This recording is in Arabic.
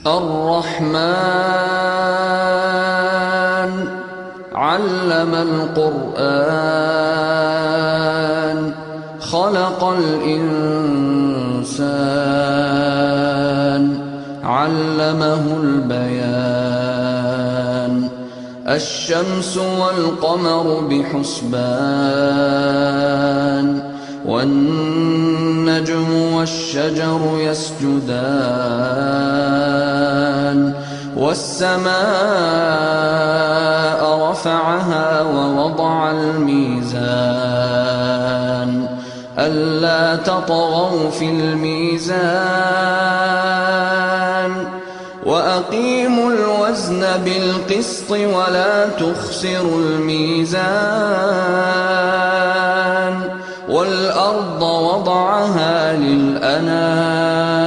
الرحمن علم القرآن خلق الإنسان علمه البيان الشمس والقمر بحسبان والنجم والشجر يسجدان والسماء رفعها ووضع الميزان ألا تطغوا في الميزان وأقيموا الوزن بالقسط ولا تخسروا الميزان والأرض وضعها للأنام